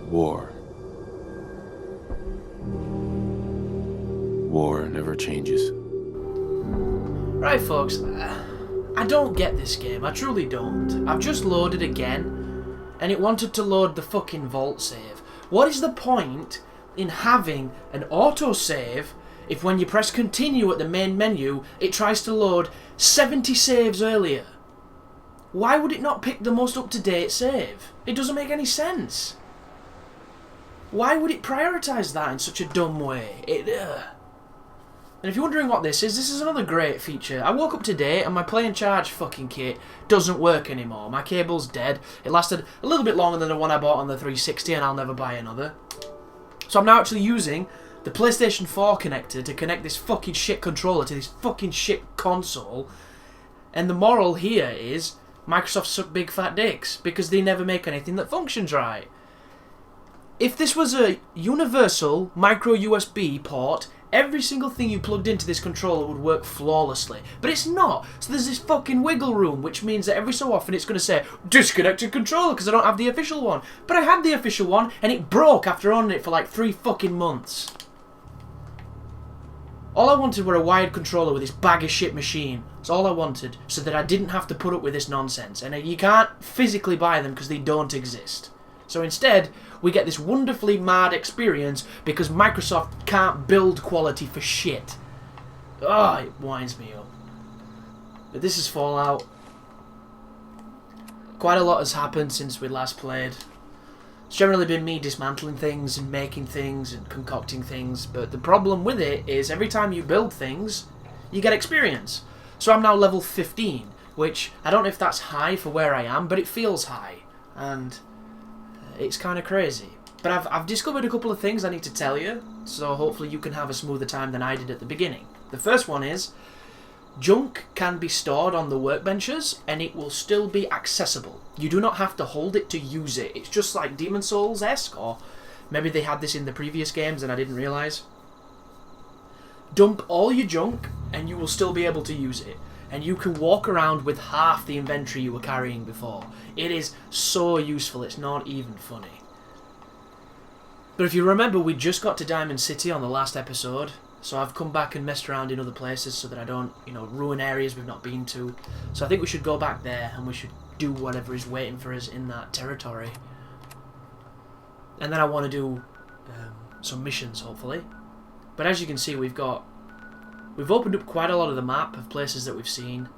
War. War never changes. Right, folks, I don't get this game. I truly don't. I've just loaded again, and it wanted to load the fucking vault save. What is the point in having an autosave if when you press continue at the main menu, it tries to load 70 saves earlier? Why would it not pick the most up-to-date save? It doesn't make any sense. Why would it prioritise that in such a dumb way? And if you're wondering what this is another great feature. I woke up today and my play and charge fucking kit doesn't work anymore. My cable's dead. It lasted a little bit longer than the one I bought on the 360 and I'll never buy another. So I'm now actually using the PlayStation 4 connector to connect this fucking shit controller to this fucking shit console. And the moral here is Microsoft suck big fat dicks because they never make anything that functions right. If this was a universal micro USB port, every single thing you plugged into this controller would work flawlessly. But it's not. So there's this fucking wiggle room, which means that every so often it's going to say, disconnected controller, because I don't have the official one. But I had the official one, and it broke after owning it for like 3 fucking months. All I wanted were a wired controller with this bag of shit machine. That's all I wanted, so that I didn't have to put up with this nonsense. And you can't physically buy them because they don't exist. So instead, we get this wonderfully mad experience because Microsoft can't build quality for shit. Ah, it winds me up. But this is Fallout. Quite a lot has happened since we last played. It's generally been me dismantling things and making things and concocting things, but the problem with it is every time you build things, you get experience. So I'm now level 15, which I don't know if that's high for where I am, but it feels high. And it's kind of crazy. But I've discovered a couple of things I need to tell you, so hopefully you can have a smoother time than I did at the beginning. The first one is, junk can be stored on the workbenches, and it will still be accessible. You do not have to hold it to use it. It's just like Demon Souls-esque, or maybe they had this in the previous games and I didn't realise. Dump all your junk, and you will still be able to use it. And you can walk around with half the inventory you were carrying before. It is so useful, it's not even funny. But if you remember, we just got to Diamond City on the last episode, so I've come back and messed around in other places so that I don't, ruin areas we've not been to. So I think we should go back there, and we should do whatever is waiting for us in that territory. And then I want to do some missions, hopefully. But as you can see, we've opened up quite a lot of the map of places that we've seen.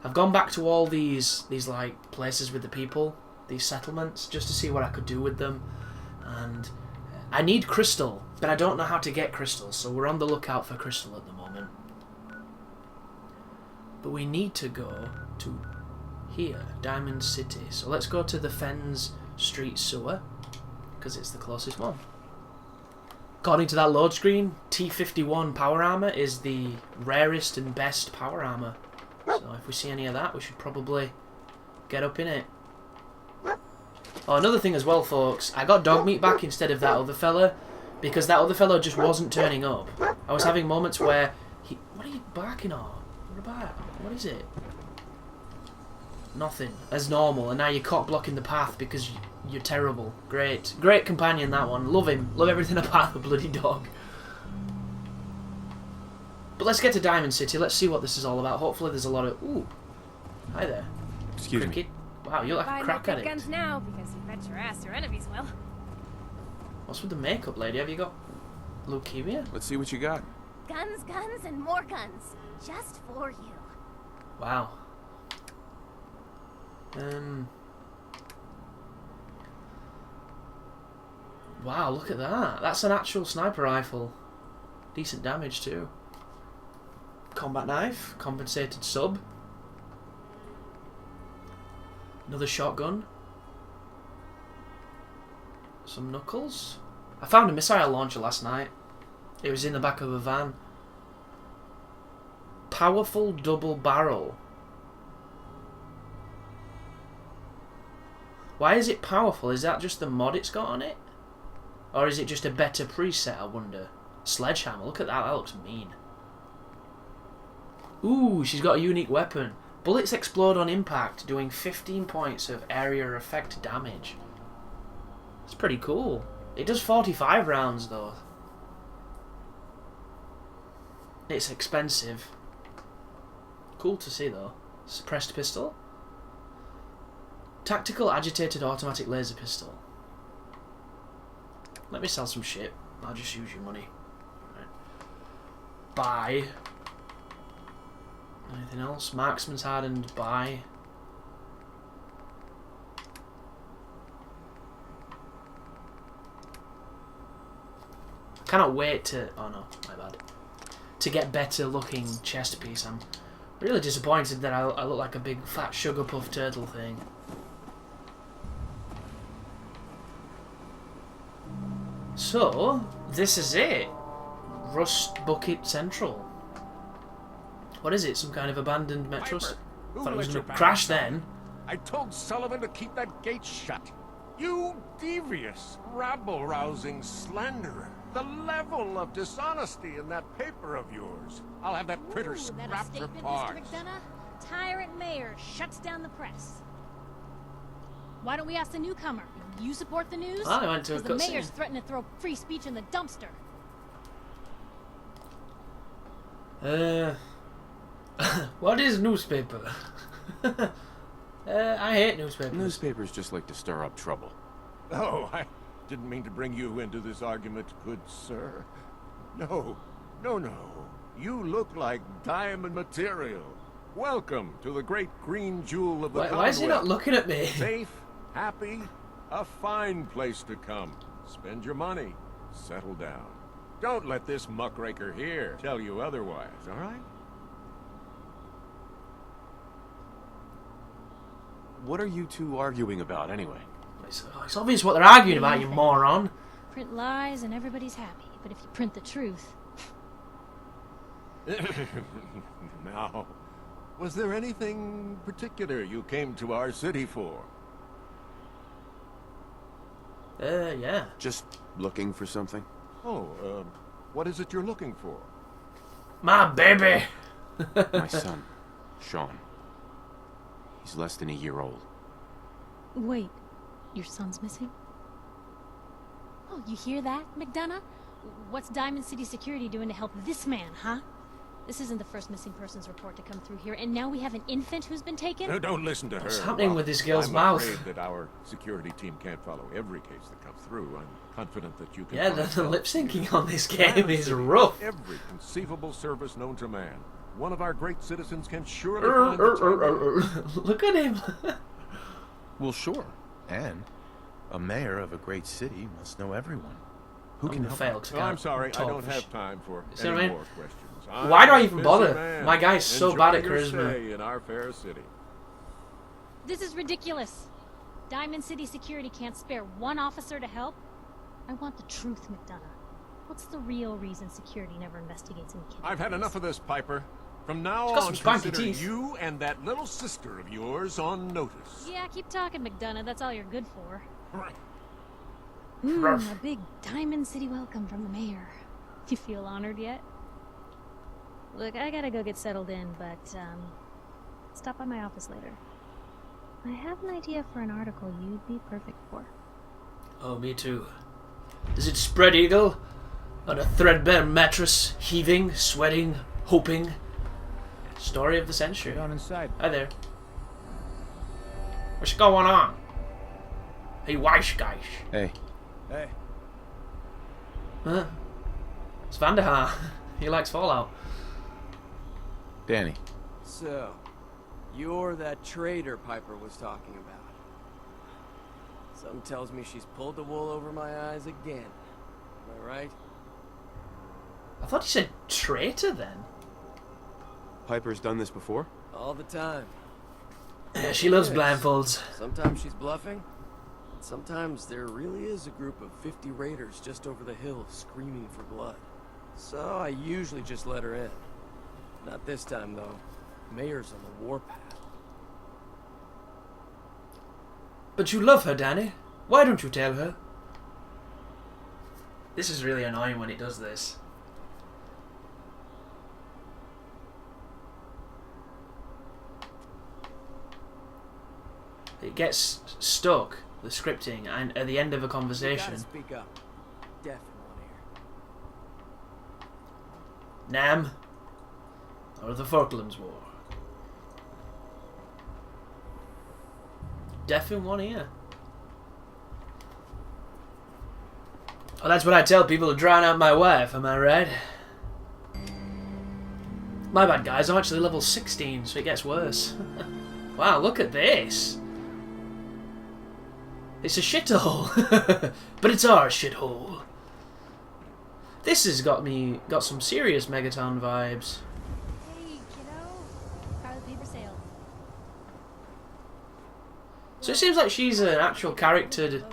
I've gone back to all these like places with the people, these settlements, just to see what I could do with them. And I need crystal, but I don't know how to get crystal, so we're on the lookout for crystal at the moment. But we need to go to here, Diamond City. So let's go to the Fens Street Sewer, because it's the closest one. According to that load screen, T51 power armor is the rarest and best power armor. So if we see any of that, we should probably get up in it. Oh, another thing as well, folks. I got dog meat back instead of that other fella, because that other fella just wasn't turning up. I was having moments where he... What are you barking at? What about? What is it? Nothing. As normal, and now you're cock blocking the path because you're terrible. Great. Great companion, that one. Love him. Love everything about the bloody dog. But let's get to Diamond City. Let's see what this is all about. Hopefully there's a lot of... Ooh. Hi there. Excuse Cricket. me. Wow, you're like a crack at it. guns now, because you bet your ass your enemies will. What's with the makeup, lady? Have you got leukemia? Let's see what you got. Guns, guns, and more guns. Just for you. Wow. Wow, look at that. That's an actual sniper rifle. Decent damage too. Combat knife, compensated sub. Another shotgun. Some knuckles. I found a missile launcher last night. It was in the back of a van. Powerful double barrel. Why is it powerful? Is that just the mod it's got on it? Or is it just a better preset, I wonder? Sledgehammer, look at that, that looks mean. Ooh, she's got a unique weapon. Bullets explode on impact, doing 15 points of area effect damage. It's pretty cool. It does 45 rounds though. It's expensive. Cool to see though. Suppressed pistol. Tactical agitated automatic laser pistol. Let me sell some shit. I'll just use your money. Right. Buy. Anything else? Marksman's hardened. Buy. Cannot wait to... Oh no, my bad. To get better looking chest piece. I'm really disappointed that I look like a big fat sugar puff turtle thing. So, this is it. Rust Bucket Central. What is it? Some kind of abandoned metro? Piper, who Thought it was let going you to crash back? then. I told Sullivan to keep that gate shut. You devious, rabble-rousing slanderer. The level of dishonesty in that paper of yours. I'll have that printer Ooh, that a scrapped for statement, parts. Mr. McDonough? Tyrant mayor shuts down the press. Why don't we ask the newcomer? You support the news? I went to a Because the cutscene. mayor's threatened to throw free speech in the dumpster. What is newspaper? I hate newspapers. Newspapers just like to stir up trouble. Oh, I didn't mean to bring you into this argument, good sir. No, no. You look like diamond material. Welcome to the great green jewel of the Why is he not looking at me? Safe, happy, a fine place to come. Spend your money, settle down. Don't let this muckraker here tell you otherwise, all right? What are you two arguing about anyway? It's obvious what they're arguing about, you moron. Print lies and everybody's happy. But if you print the truth... Now, was there anything particular you came to our city for? Yeah. Just looking for something? Oh, what is it you're looking for? My baby! My son, Sean. He's less than a year old. Wait, your son's missing? Oh, you hear that, McDonough? What's Diamond City Security doing to help this man, huh? This isn't the first missing persons report to come through here, and now we have an infant who's been taken? No, don't listen to her. What's happening with this girl's I'm mouth? afraid that our security team can't follow every case that comes through. I'm confident that you can. Yeah, find the help. lip syncing on this Diamond game is City rough. has every conceivable service known to man. One of our great citizens can surely find the target. Look at him. Well, sure. And a mayor of a great city must know everyone. Who can help? fail? 'Cause I Oh, I'm can't sorry, I talk don't for have time for See what I any mean? more questions. Why do I I'm a even busy bother? man. My guy's so Enjoy bad at your charisma. stay in our fair city. This is ridiculous. Diamond City Security can't spare one officer to help? I want the truth, McDonough. What's the real reason security never investigates any kidnappings? I've had enough of this, Piper. From now She's got on, some spunky consider teeth. you and that little sister of yours on notice. Yeah, keep talking, McDonough. That's all you're good for. Right. A big Diamond City welcome from the mayor. You feel honored yet? Look, I gotta go get settled in, but, stop by my office later. I have an idea for an article you'd be perfect for. Oh, me too. Is it spread eagle? On a threadbare mattress, heaving, sweating, hoping. Story of the century. Get on inside. Hi there. What's going on? Hey, Weish guys. Hey, Hey, Huh? It's Vanderhaar. He likes Fallout. Danny. so you're that traitor Piper was talking about. Something tells me she's pulled the wool over my eyes again. Am I right? I thought he said traitor then. Piper's done this before? All the time. Yeah, she loves Yes. blindfolds. Sometimes she's bluffing. And sometimes there really is a group of 50 raiders just over the hill screaming for blood. So I usually just let her in. Not this time, though. Mayor's on the warpath. But you love her, Danny. Why don't you tell her? This is really annoying when it does this. It gets stuck. the scripting, and at the end of a You conversation. gotta speak up. Deaf in one ear. Nam, or the Falklands War. Deaf in one ear. Well, that's what I tell people to drown out my wife, am I right? My bad, guys. I'm actually level 16, so it gets worse. Wow, look at this. It's a shithole. But it's our shithole. This has got some serious Megaton vibes. Hey, kiddo. How are the paper sales? So it seems like she's an actual character,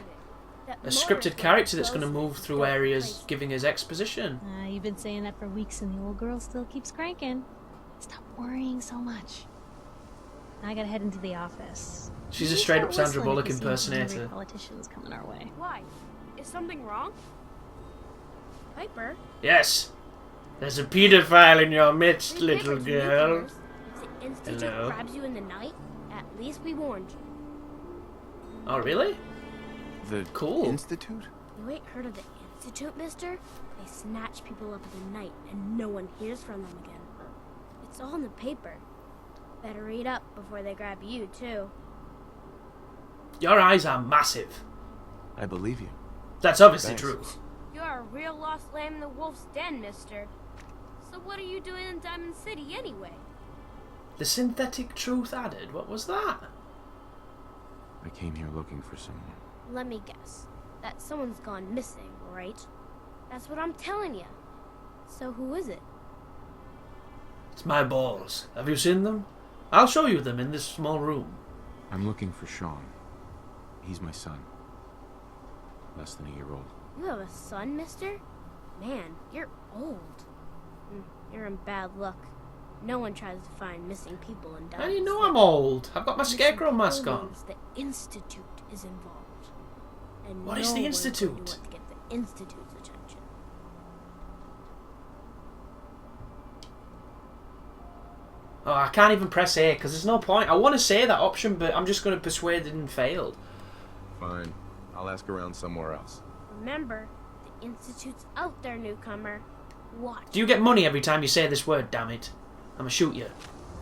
a scripted character that's going to move through areas giving us exposition. You've been saying that for weeks and the old girl still keeps cranking. Stop worrying so much. I gotta head into the office. She's a Maybe straight start up Sandra whistling Bullock if you see any impersonator. hungry politicians coming our way. Why? Is something wrong? Piper? Yes. There's a paedophile in your midst, Read little papers, girl. newcomers. If the Institute Hello. grabs you in the night, at least we warned you. Oh, really? The Cool. Institute? You ain't heard of the Institute, mister? They snatch people up in the night and no one hears from them again. It's all in the paper. Better read up before they grab you, too. Your eyes are massive. I believe you. That's obviously Thanks. true. You're a real lost lamb in the wolf's den, mister. So what are you doing in Diamond City anyway? The synthetic truth added. What was that? I came here looking for someone. Let me guess. That someone's gone missing, right? That's what I'm telling you. So who is it? It's my balls. Have you seen them? I'll show you them in this small room. I'm looking for Sean. He's my son. Less than a year old. You have a son, mister? Man, you're old. You're in bad luck. No one tries to find missing people in Diamond How do you know City. I'm old? I've got my Missing scarecrow people mask on. means the Institute is involved. And What is no the one's going to Institute? want to get the Institute's attention. Oh, I can't even press A because there's no point. I want to say that option, but I'm just going to persuade it and fail. Fine. I'll ask around somewhere else. Remember, the Institute's out there, newcomer. Watch. Do you get money every time you say this word, damn it? I'm gonna shoot you.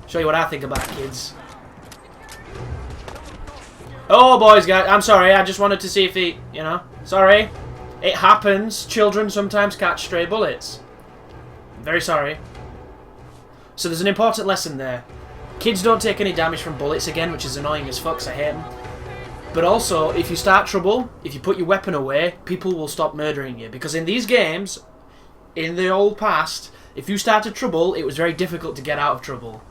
Show you what I think about kids. Oh, boys, guys, I'm sorry. I just wanted to see if he, you know, sorry. It happens. Children sometimes catch stray bullets. I'm very sorry. So there's an important lesson there. Kids don't take any damage from bullets again, which is annoying as fuck, 'cause I hate them. But also, if you start trouble, if you put your weapon away, people will stop murdering you. Because in these games, in the old past, if you started trouble, it was very difficult to get out of trouble.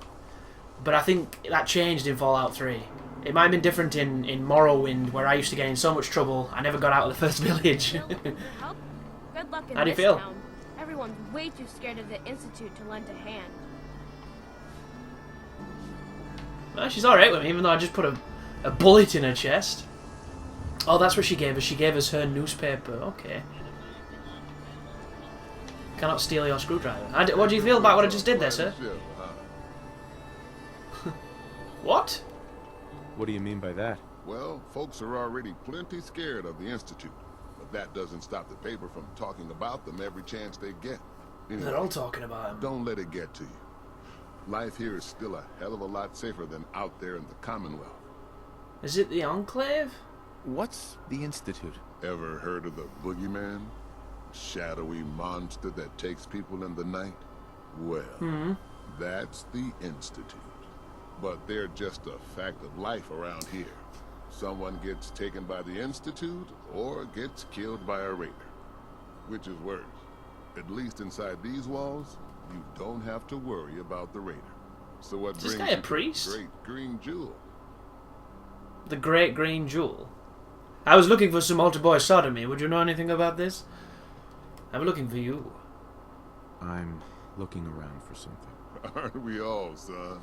But I think that changed in Fallout 3. It might have been different in Morrowind, where I used to get in so much trouble, I never got out of the first village. Bill, looking for help? Good luck in How do you this feel? town. Everyone's way too scared of the Institute to lend a hand. Well, she's alright with me, even though I just put a bullet in her chest. Oh, that's what she gave us. She gave us her newspaper. Okay. Cannot steal your screwdriver. What do you feel about what I just did there, sir? What? What do you mean by that? Well, folks are already plenty scared of the Institute, but that doesn't stop the paper from talking about them every chance they get. Anyway, They're all talking about him. don't let it get to you. Life here is still a hell of a lot safer than out there in the Commonwealth. Is it the Enclave? What's the Institute? Ever heard of the Boogeyman? Shadowy monster that takes people in the night? Well, that's the Institute. But they're just a fact of life around here. Someone gets taken by the Institute or gets killed by a raider. Which is worse. At least inside these walls, you don't have to worry about the raider. So what Is this brings guy a you to priest? the Great Green Jewel? The Great Green Jewel. I was looking for some altar boy sodomy. Would you know anything about this? I'm looking for you. I'm looking around for something. Aren't we all, son?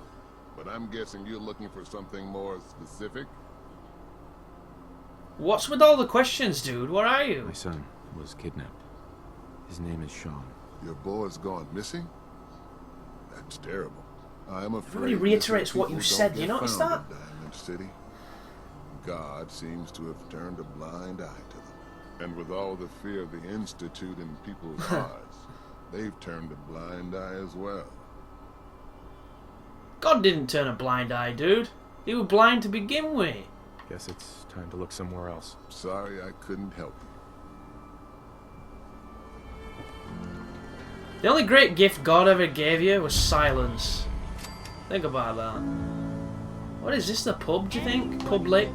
But I'm guessing you're looking for something more specific? What's with all the questions, dude? Where are you? My son was kidnapped. His name is Sean. Your boy's gone missing? That's terrible. I'm afraid Everybody reiterates missing what you people said. don't You get notice found that? in Diamond City. God seems to have turned a blind eye to them. And with all the fear of the Institute in people's hearts, they've turned a blind eye as well. God didn't turn a blind eye, dude. He was blind to begin with. Guess it's time to look somewhere else. Sorry I couldn't help you. The only great gift God ever gave you was silence. Think about that. What is this, the pub, do you think? Public?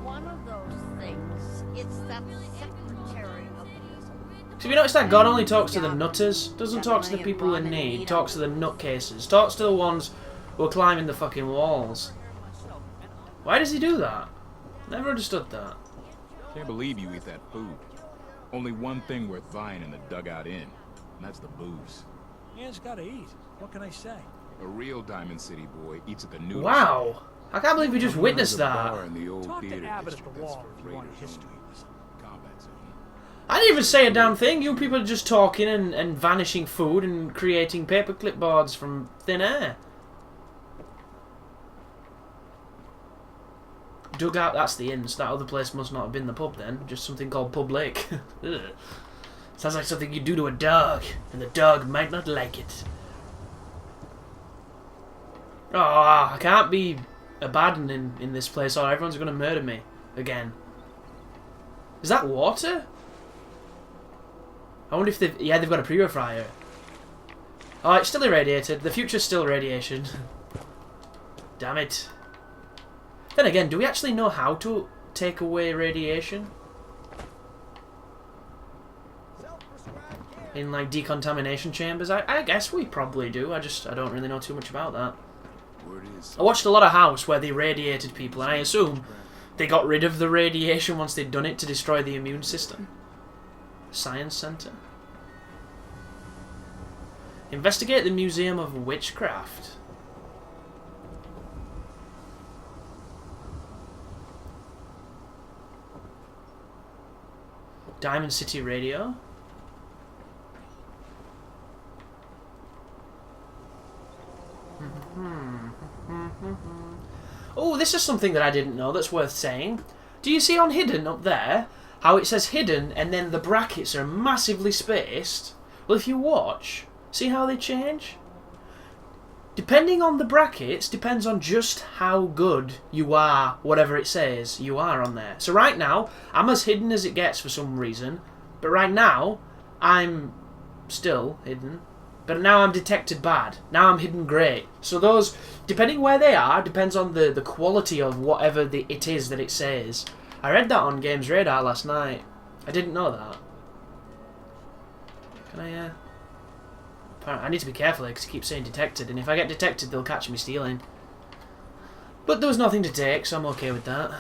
One of those things. It's that secretary of So have you noticed that God only talks to the nutters? Doesn't talk to the people in need. Talks to the nutcases. Talks to the ones who are climbing the fucking walls. Why does he do that? Never understood that. Can't believe you eat that food. Only one thing worth buying in the dugout inn, and that's the booze. Man's gotta eat. What can I say? A real Diamond City boy eats at the noodle Wow. shop. I can't believe we just witnessed There's a that. bar in the old Talk to theater Abbott at the district that's wall for if you want a raiders history only. lesson. Combat zone. I didn't even say a damn thing. You people are just talking and vanishing food and creating paper clipboards from thin air. Dugout, that's the inn. So that other place must not have been the pub then. Just something called Public. Ugh. Sounds like something you do to a dog, and the dog might not like it. Oh, I can't be abandoning in this place or everyone's going to murder me again. Is that water? I wonder if they've... Yeah, they've got a purifier. Oh, it's still irradiated. The future's still radiation. Damn it. Then again, do we actually know how to take away radiation? In, like, decontamination chambers? I guess we probably do. I don't really know too much about that. I watched a lot of House where they radiated people, and I assume they got rid of the radiation once they'd done it to destroy the immune system. Science Center. Investigate the Museum of Witchcraft. Diamond City Radio. Oh, this is something that I didn't know that's worth saying. Do you see on Hidden up there how it says Hidden and then the brackets are massively spaced? Well, if you watch, see how they change? Depending on the brackets, depends on just how good you are, whatever it says you are on there. So right now, I'm as hidden as it gets for some reason, but right now, I'm still hidden. But now I'm detected bad. Now I'm hidden great. So those, depending where they are, depends on the quality of whatever it is that it says. I read that on Games Radar last night. I didn't know that. Can I need to be careful because it keeps saying detected, and if I get detected, they'll catch me stealing. But there was nothing to take, so I'm okay with that.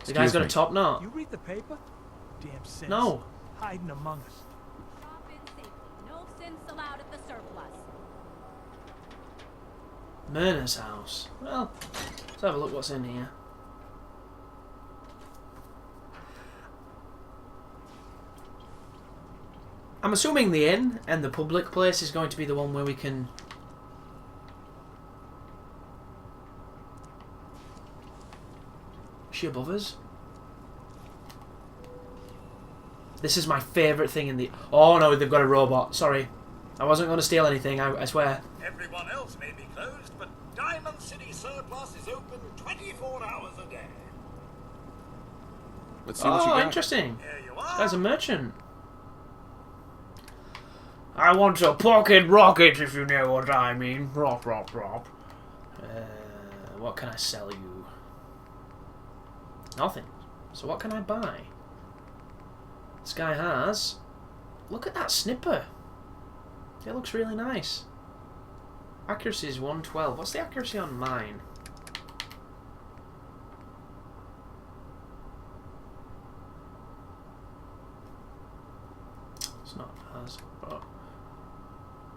The guy's got a top knot. You read the paper? Damn sense. No. Hiding among us. Shop in safety. No sins allowed at the surplus. Myrna's house. Well, let's have a look what's in here. I'm assuming the inn and the public place is going to be the one where we can... Is she above us? This is my favourite thing in the... Oh no, they've got a robot. Sorry. I wasn't going to steal anything, I swear. Everyone else may be closed, but Diamond City Surplus is open 24 hours a day. Let's see what you got. Oh, interesting. Here you This are. guy's a merchant. I want a pocket rocket, if you know what I mean. Rop, rop, rop. What can I sell you? Nothing. So what can I buy? This guy has... Look at that snipper. It looks really nice. Accuracy is 112. What's the accuracy on mine? It's not as... Oh.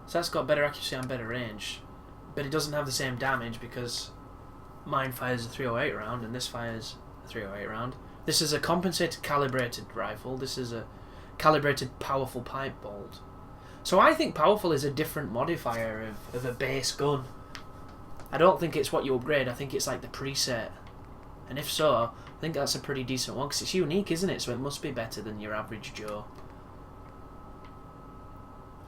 So that's got better accuracy and better range. But it doesn't have the same damage because mine fires a 308 round and this fires a 308 round. This is a compensated calibrated rifle. This is a calibrated powerful pipe bolt. So I think powerful is a different modifier of a base gun. I don't think it's what you upgrade, I think it's like the preset. And if so, I think that's a pretty decent one, because it's unique, isn't it? So it must be better than your average Joe.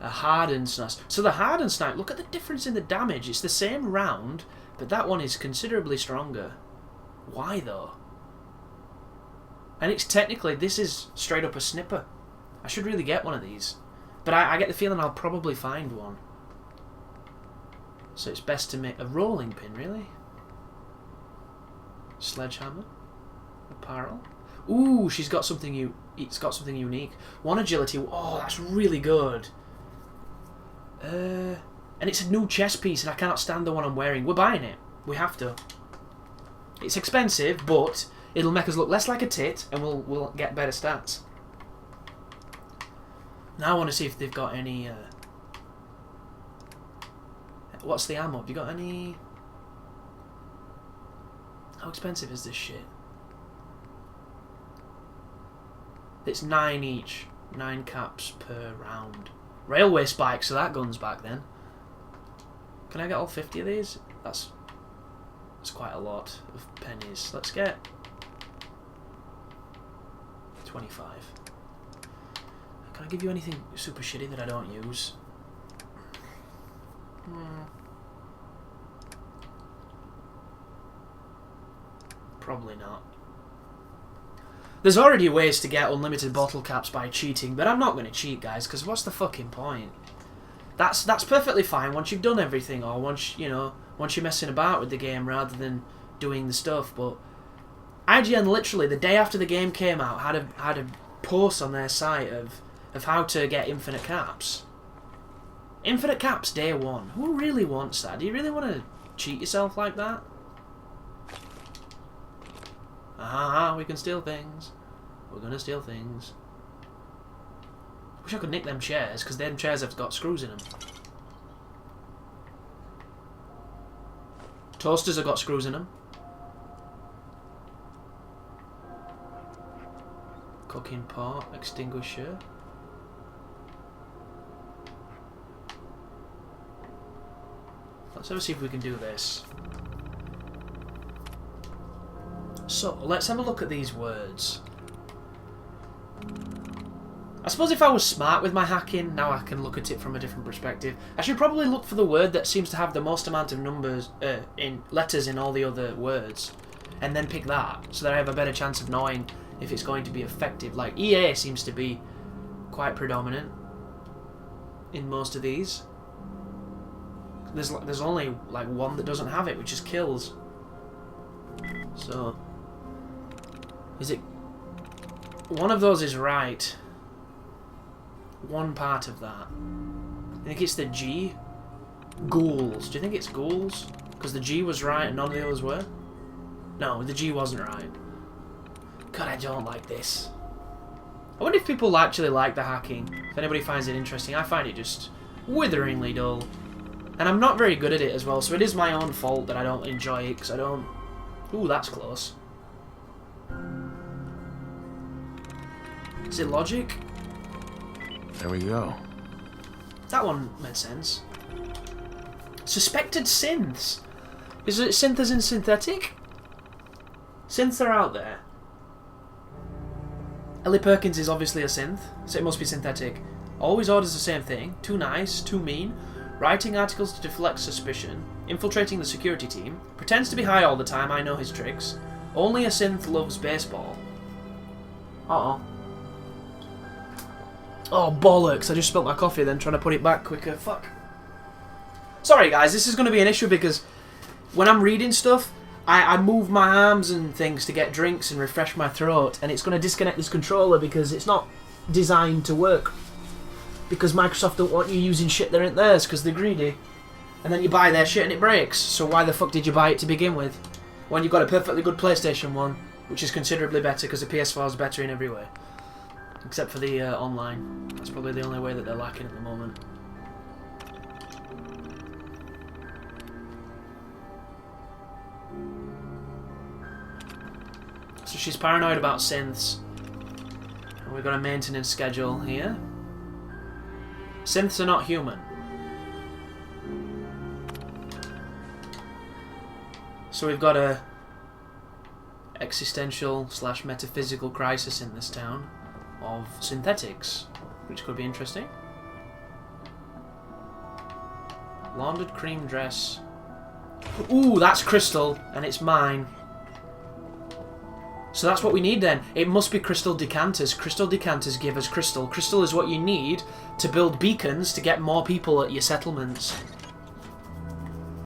A hardened snipe. So the hardened snipe, look at the difference in the damage. It's the same round, but that one is considerably stronger. Why though? And it's technically, this is straight up a snipper. I should really get one of these. But I get the feeling I'll probably find one. So it's best to make a rolling pin, really. Sledgehammer. Apparel. Ooh, she's got something it's got something unique. One agility. Oh, that's really good. And it's a new chest piece, and I cannot stand the one I'm wearing. We're buying it. We have to. It's expensive, but it'll make us look less like a tit, and we'll get better stats. Now I want to see if they've got any... What's the ammo? Have you got any... How expensive is this shit? It's 9 each. 9 caps per round. Railway spike, so that gun's back then. Can I get all 50 of these? That's quite a lot of pennies. Let's get 25. Can I give you anything super shitty that I don't use? Probably not. There's already ways to get unlimited bottle caps by cheating, but I'm not going to cheat, guys, because what's the fucking point? That's perfectly fine once you've done everything, or once you're messing about with the game rather than doing the stuff. But IGN literally the day after the game came out had a post on their site of how to get infinite caps. Infinite caps day one. Who really wants that? Do you really want to cheat yourself like that? Ah, we can steal things. We're gonna steal things. Wish I could nick them chairs, because them chairs have got screws in them. Toasters have got screws in them. Cooking pot, extinguisher. Let's ever see if we can do this. So, let's have a look at these words. I suppose if I was smart with my hacking, now I can look at it from a different perspective. I should probably look for the word that seems to have the most amount of numbers, in letters in all the other words, and then pick that, so that I have a better chance of knowing if it's going to be effective. Like, EA seems to be quite predominant in most of these. There's only like one that doesn't have it, which is kills. So, is it... One of those is right. One part of that. I think it's the G. Ghouls. Do you think it's ghouls? Because the G was right and none of the others were? No, the G wasn't right. God, I don't like this. I wonder if people actually like the hacking. If anybody finds it interesting. I find it just witheringly dull. And I'm not very good at it as well, so it is my own fault that I don't enjoy it, because I don't... Ooh, that's close. Is it logic? There we go. That one made sense. Suspected synths. Is it synth as in synthetic? Synths are out there. Ellie Perkins is obviously a synth, so it must be synthetic. Always orders the same thing. Too nice, too mean. Writing articles to deflect suspicion. Infiltrating the security team. Pretends to be high all the time, I know his tricks. Only a synth loves baseball. Uh-oh. Oh, bollocks. I just spilt my coffee then trying to put it back quicker. Fuck. Sorry, guys. This is going to be an issue because when I'm reading stuff, I move my arms and things to get drinks and refresh my throat, and it's going to disconnect this controller because it's not designed to work. Because Microsoft don't want you using shit that ain't theirs because they're greedy. And then you buy their shit and it breaks. So why the fuck did you buy it to begin with? When you've got a perfectly good PlayStation 1, which is considerably better because the PS4 is better in every way. Except for the online. That's probably the only way that they're lacking at the moment. So she's paranoid about synths. And we've got a maintenance schedule here. Synths are not human. So we've got a existential / metaphysical crisis in this town of synthetics, which could be interesting. Laundered cream dress. Ooh, that's crystal, and it's mine. So that's what we need then. It must be crystal decanters. Crystal decanters give us crystal. Crystal is what you need to build beacons to get more people at your settlements.